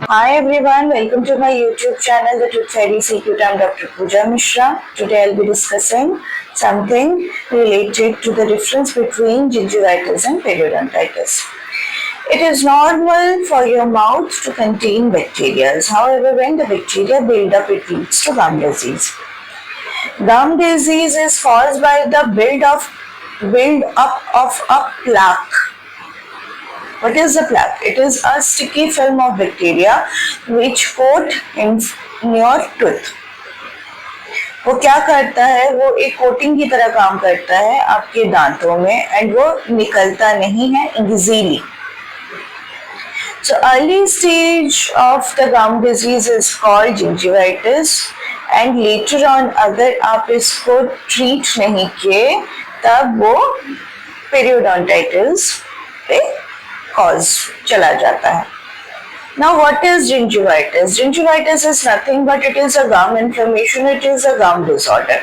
Hi everyone, welcome to my YouTube channel, The Truth Fairy Secret. I'm Dr. Pooja Mishra. Today I'll be discussing something related to the difference between gingivitis and periodontitis. It is normal for your mouth to contain bacteria. However, when the bacteria build up, it leads to gum disease. Gum disease is caused by the build up of a plaque. What is the plaque? It is a sticky film of bacteria which coat in your tooth. वो क्या करता है? वो एक coating की तरह काम करता है आपके दांतों में एंड वो निकलता नहीं है easily. So early stage of the gum disease is called gingivitis and later on अगर आप इसको treat नहीं किए तब वो periodontitis पे cause चला जाता है. Now what is gingivitis? Gingivitis is nothing but it is a gum inflammation, it is a gum disorder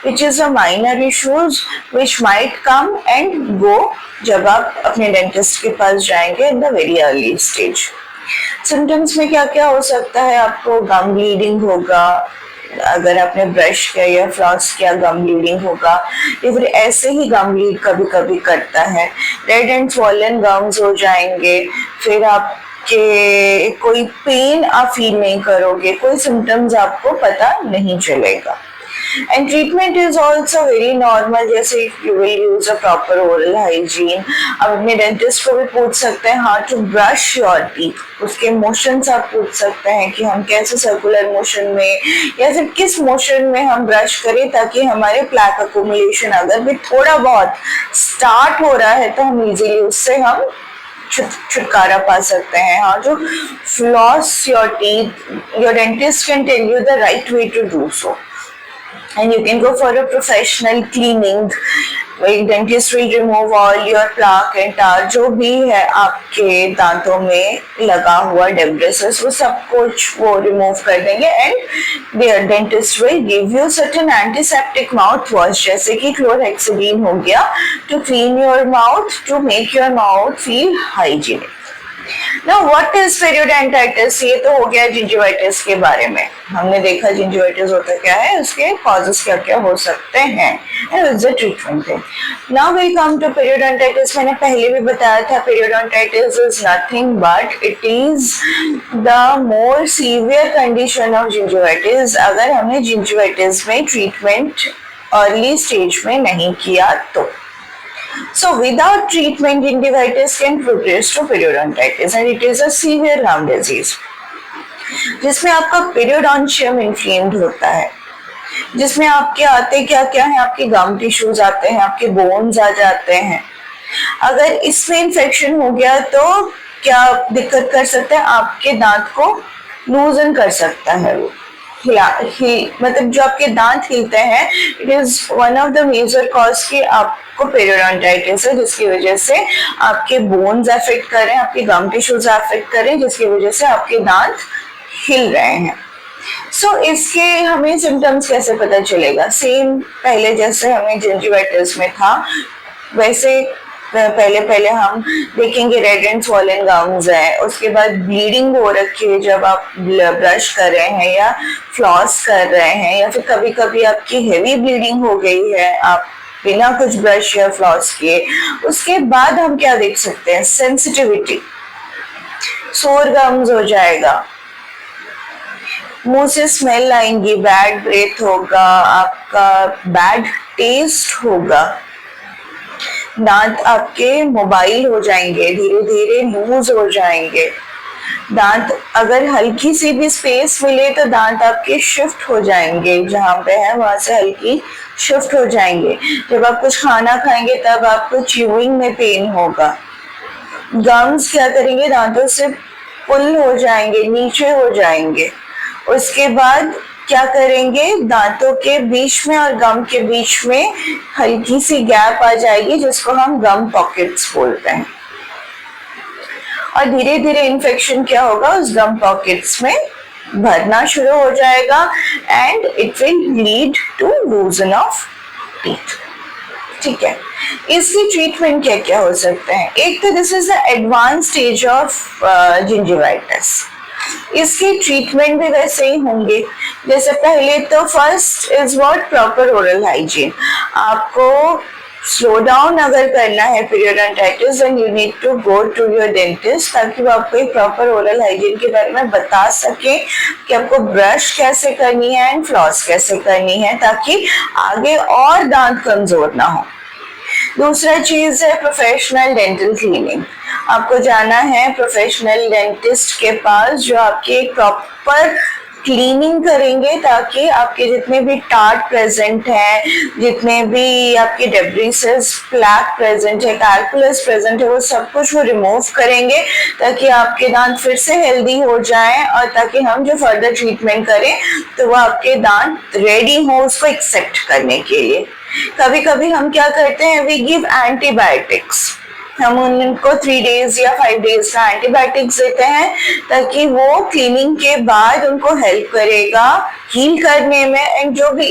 which is a minor issues which might come and go जब आप अपने डेंटिस्ट के पास जाएंगे in the very early stage. Symptoms में क्या क्या हो सकता है? आपको गम ब्लीडिंग होगा, अगर आपने ब्रश किया या फ्लॉस किया गम ब्लीडिंग होगा, या फिर ऐसे ही गम ब्लीड कभी कभी करता है. रेड एंड स्वॉलन गम्स हो जाएंगे. फिर आपके कोई पेन आप फील नहीं करोगे, कोई सिम्टम्स आपको पता नहीं चलेगा. And treatment is also very normal, जैसे you will use a proper oral hygiene. आप अपने डेंटिस्ट को भी पूछ सकते हैं how to brush your teeth. उसके मोशंस आप पूछ सकते हैं कि हम कैसे सर्कुलर मोशन में या फिर किस मोशन में हम ब्रश करें ताकि हमारे प्लैक अकोमुलेशन अगर भी थोड़ा बहुत स्टार्ट हो रहा है तो हम इजीली उससे हम छुटकारा पा सकते हैं. How to floss your teeth. Your dentist can tell you the right way to do so. And you can go for a professional cleaning. Dentist will remove all your plaque and tar जो भी है आपके दांतों में लगा हुआ debris वो सब कुछ वो remove कर देंगे and their dentist will give you certain antiseptic mouthwash जैसे कि chlorhexidine हो गया to clean your mouth, to make your mouth feel hygienic. Now what is periodontitis? ये तो हो गया gingivitis के बारे में. हमने देखा gingivitis होता क्या है, उसके causes क्या क्या हो सकते हैं and what's the treatment thing. Now we come to periodontitis. मैंने पहले भी बताया था periodontitis is nothing but it is the more severe condition of gingivitis अगर हमने gingivitis में treatment early stage में नहीं किया तो. So without treatment, gingivitis can progress to periodontitis and it is a severe gum disease जिसमें आपका periodontium inflamed होता है, जिसमें आपके आते क्या क्या है, आपके गम टिश्यूज आते हैं, आपके बोन्स आ जाते हैं. अगर इसमें इन्फेक्शन हो गया तो क्या दिक्कत कर सकता है? आपके दांत को लूजन कर सकता है वो. मतलब जो आपके दांत हिलते हैं, it is one of the major cause कि आपको पेरियोडोंटाइटिस है जिसकी वजह से आपके बोन्स अफेक्ट कर रहे हैं, आपके गम टिश्यूज अफेक्ट कर रहे हैं जिसकी वजह से आपके दांत हिल रहे हैं. सो इसके हमें सिम्टम्स कैसे पता चलेगा? सेम पहले जैसे हमें जिंजिविटिस में था वैसे पहले हम देखेंगे रेड एंड स्वॉलन गम्स है, उसके बाद ब्लीडिंग हो रखी है जब आप ब्रश कर रहे हैं या फ्लॉस कर रहे हैं, या फिर कभी कभी आपकी हेवी ब्लीडिंग हो गई है आप बिना कुछ ब्रश या फ्लॉस किए. उसके बाद हम क्या देख सकते हैं? सेंसिटिविटी, सोर गम्स हो जाएगा, मुंह से स्मेल आएंगी, बैड ब्रेथ होगा, आपका बैड टेस्ट होगा, दांत आपके मोबाइल हो जाएंगे, धीरे धीरे लूज हो जाएंगे. दांत अगर हल्की सी भी स्पेस मिले तो दांत आपके शिफ्ट हो जाएंगे, जहां पे है वहां से हल्की शिफ्ट हो जाएंगे. जब आप कुछ खाना खाएंगे तब आपको च्यूइंग में पेन होगा. गम्स क्या करेंगे? दांतों से पुल हो जाएंगे, नीचे हो जाएंगे. उसके बाद क्या करेंगे? दांतों के बीच में और गम के बीच में हल्की सी गैप आ जाएगी जिसको हम गम पॉकेट्स बोलते हैं. और धीरे धीरे इन्फेक्शन क्या होगा? उस गम पॉकेट्स में भरना शुरू हो जाएगा and it will lead to loosen of teeth. ठीक है, इसकी ट्रीटमेंट क्या क्या हो सकते हैं? एक तो this is the advance stage of gingivitis. इसके ट्रीटमेंट भी वैसे ही होंगे। जैसे पहले तो first is what, proper oral hygiene. आपको स्लो डाउन अगर करना है periodontitis, then you need to go to your dentist, ताकि वो आपको एक प्रॉपर ओरल हाइजीन के बारे में बता सके कि आपको ब्रश कैसे करनी है एंड फ्लॉस कैसे करनी है, ताकि आगे और दांत कमजोर ना हो। दूसरा चीज है प्रोफेशनल डेंटल क्लीनिंग। आपको जाना है प्रोफेशनल डेंटिस्ट के पास जो आपकी एक प्रॉपर क्लीनिंग करेंगे, ताकि आपके जितने भी टार्ट प्रेजेंट है, जितने भी आपके डेब्रिसेस, प्लैक प्रेजेंट है, कैल्कुलस प्रेजेंट है, वो सब कुछ वो रिमूव करेंगे, ताकि आपके दांत फिर से हेल्दी हो जाएं, और ताकि हम जो फर्दर ट्रीटमेंट करें तो वो आपके दांत रेडी हो उसको एक्सेप्ट करने के लिए। कभी कभी हम क्या करते हैं, वी गिव एंटीबायोटिक्स। हम उनको 3 डेज या 5 डेज का एंटीबायोटिक्स देते हैं, ताकि वो क्लीनिंग के बाद उनको हेल्प करेगा हील करने में, एंड जो भी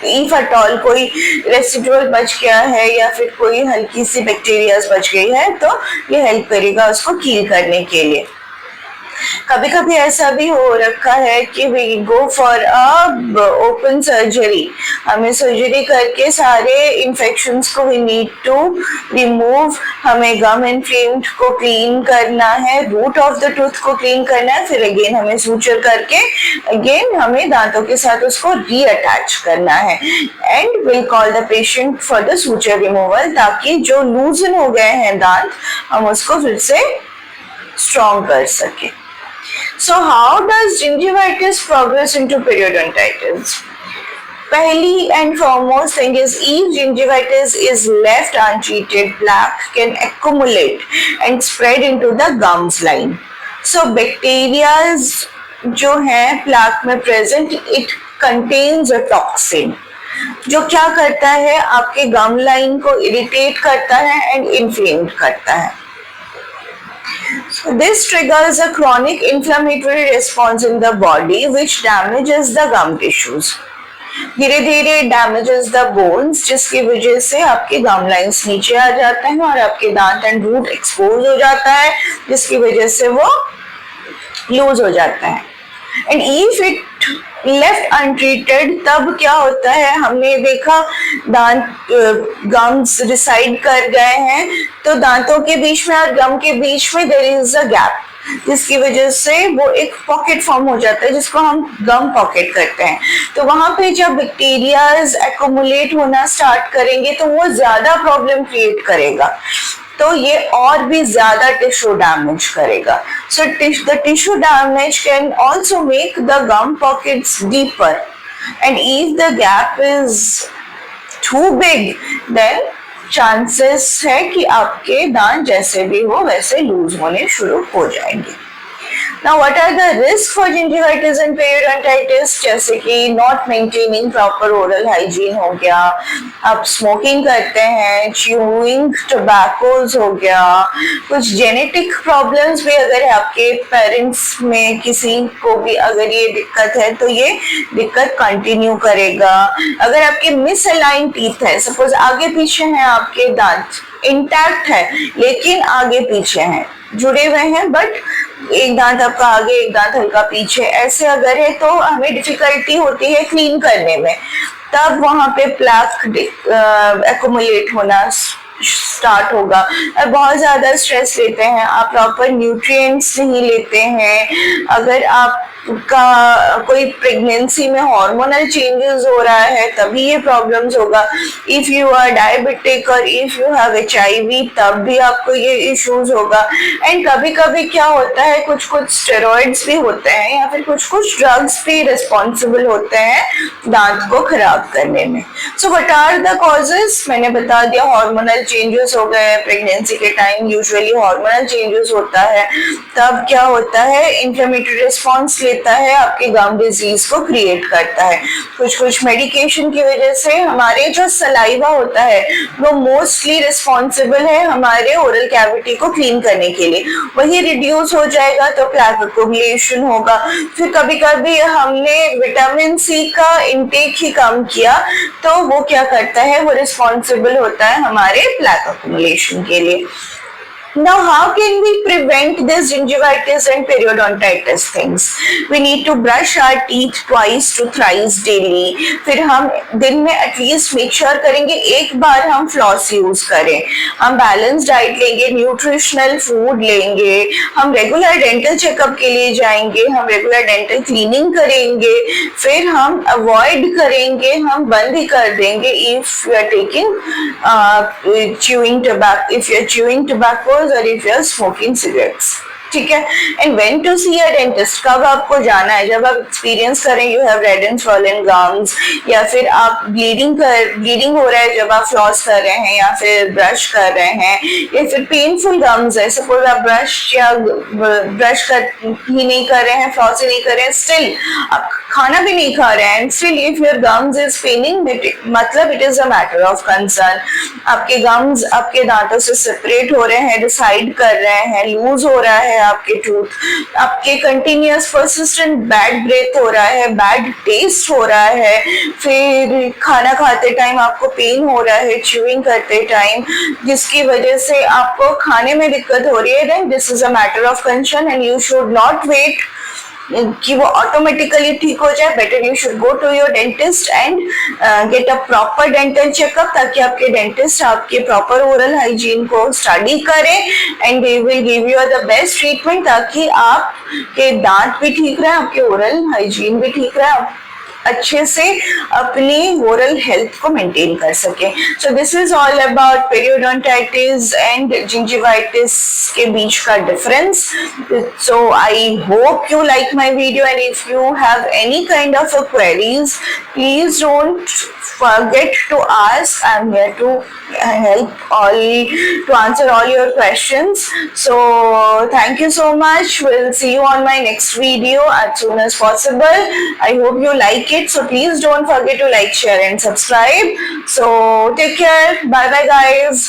इफ एट ऑल कोई रेसिडुअल बच गया है या फिर कोई हल्की सी बैक्टीरियाज बच गई है तो ये हेल्प करेगा उसको हील करने के लिए। कभी कभी ऐसा भी हो रखा है कि we go for a open surgery, हमें सर्जरी करके सारे इन्फेक्शंस को वी नीड टू रिमूव, हमें गम इन्फ्लेम्ड को क्लीन करना है, रूट ऑफ द टूथ को क्लीन करना है, फिर अगेन हमें सूचर करके अगेन हमें दांतों के साथ उसको रीअटैच करना है, and will call the patient for the suture removal, ताकि जो लूजन हो गए हैं दांत हम उसको फिर से स्ट्रॉन्ग कर सके। So how does gingivitis progress into periodontitis? Pehli and foremost thing is, if gingivitis is left untreated, plaque can accumulate and spread into the gums line. So bacteria जो है plaque में present, it contains a toxin जो क्या करता है, आपके गम line को irritate करता है एंड इन्फ्लेम्ड करता है। So this triggers a chronic inflammatory response in the body which damages the gum tissues. धीरे धीरे damages the bones, जिसकी वजह से आपके गम लाइन्स नीचे आ जाते हैं और आपके दांत एंड रूट एक्सपोज हो जाता है, जिसकी वजह से वो लूज हो जाता है। And if it left untreated, तब क्या होता है, हमने देखा दांत गम्स रिसाइड कर गए हैं, तो दांतों के बीच में और गम के बीच में देयर इज अ गैप, जिसकी वजह से वो एक पॉकेट फॉर्म हो जाता है जिसको हम गम पॉकेट करते हैं। तो वहां पे जब बैक्टीरियाज एक्युमुलेट होना स्टार्ट करेंगे तो वो ज्यादा प्रॉब्लम क्रिएट करेगा, तो ये और भी ज्यादा टिश्यू डैमेज करेगा। So the tissue damage can also make the gum pockets deeper, and if the gap is too big then chances है कि आपके दांत जैसे भी हो वैसे लूज होने शुरू हो जाएंगे। Now what are the risks for gingivitis and periodontitis? जैसे कि not maintaining proper oral hygiene हो गया, आप smoking करते हैं, chewing tobaccos हो गया, कुछ genetic problems भी अगर आपके parents में किसी को भी अगर ये दिक्कत है तो ये दिक्कत continue करेगा। अगर आपके misaligned teeth है, suppose आगे पीछे हैं आपके दांत, इंटैक्ट है लेकिन आगे पीछे हैं, जुड़े हुए हैं, बट एक दांत आपका आगे एक दांत हल्का पीछे, ऐसे अगर है तो हमें डिफिकल्टी होती है क्लीन करने में, तब वहां पे प्लाक एक्युमुलेट होना स्टार्ट होगा। और बहुत ज्यादा स्ट्रेस लेते हैं आप, प्रॉपर न्यूट्रिएंट्स नहीं लेते हैं, अगर आप का कोई प्रेगनेंसी में हार्मोनल चेंजेस हो रहा है तभी ये प्रॉब्लम्स होगा। इफ यू आर डायबिटिक और इफ यू हैव HIV तब भी आपको ये इश्यूज होगा। एंड कभी कभी क्या होता है, कुछ कुछ स्टेरॉइड्स भी होते हैं या फिर कुछ कुछ ड्रग्स भी रिस्पॉन्सिबल होते हैं दांत को खराब करने में। So what are the causes, मैंने बता दिया, हार्मोनल चेंजेस हो गए, प्रेगनेंसी के टाइम यूजुअली हार्मोनल चेंजेस होता है, तब क्या होता है, इंफ्लेमेटरी रिस्पॉन्स लेता है, आपके गम डिजीज को क्रिएट करता है। कुछ कुछ मेडिकेशन की वजह से हमारे जो सलाइवा होता है वो मोस्टली रिस्पॉन्सिबल है हमारे ओरल कैविटी को क्लीन करने के लिए, वही रिड्यूस हो जाएगा तो प्लैक एक्युमुलेशन होगा। फिर कभी कभी हमने विटामिन C का इंटेक ही कम किया तो वो क्या करता है, वो रिस्पॉन्सिबल होता है हमारे प्लैक एक्युमुलेशन के लिए। Now, how can we prevent this gingivitis and periodontitis things? We need to brush our teeth twice to thrice daily. फिर हम दिन में एटलीस्ट मेक श्योर करेंगे एक बार हम फ्लॉस यूज करें, हम बैलेंस डाइट लेंगे, न्यूट्रिशनल फूड लेंगे, हम रेगुलर डेंटल चेकअप के लिए जाएंगे, हम रेगुलर डेंटल क्लीनिंग करेंगे, फिर हम अवॉइड करेंगे, हम बंद ही कर देंगे if you are taking chewing tobacco, if you're chewing tobaccos or if you're smoking cigarettes. ठीक है. And when to see a dentist, कब आपको जाना है? जब आप एक्सपीरियंस करें you have red and swollen gums, या फिर आप ब्लीडिंग हो रहा है जब आप फ्लॉस कर रहे हैं या फिर ब्रश कर रहे हैं, या फिर पेनफुल गम्स है, सपोज आप ब्रश ही नहीं कर रहे हैं, फ्लॉस ही नहीं कर रहे हैं, स्टिल आप खाना भी नहीं खा रहे हैं, and still if your gums is paining, मतलब it is a matter of concern. आपके गम्स आपके दांतों से सेपरेट हो रहे हैं, डिसाइड कर रहे हैं, लूज हो रहा है आपके टूथ, आपके कंटिन्यूअस परसिस्टेंट बैड ब्रेथ हो रहा है, बैड टेस्ट हो रहा है, फिर खाना खाते टाइम आपको पेन हो रहा है, च्यूइंग करते टाइम, जिसकी वजह से आपको खाने में दिक्कत हो रही है, then this is a matter of concern and you should not wait कि वो ऑटोमेटिकली ठीक हो जाए. Better you should go to your dentist and get a proper dental checkup, ताकि आपके डेंटिस्ट आपके प्रॉपर ओरल हाइजीन को स्टडी करें and they will give you the best treatment, ताकि आपके दांत भी ठीक रहे, आपके ओरल हाइजीन भी ठीक रहे, अच्छे से अपनी ओरल हेल्थ को मेंटेन कर सके. So this is all about periodontitis and gingivitis के बीच का difference. So I hope you like my video and if you have any kind of queries please don't forget to ask. I'm here to answer all your questions. So thank you so much. We'll see you on my next video as soon as possible. I hope you like it. So please don't forget to like, share and subscribe. So take care. Bye bye guys.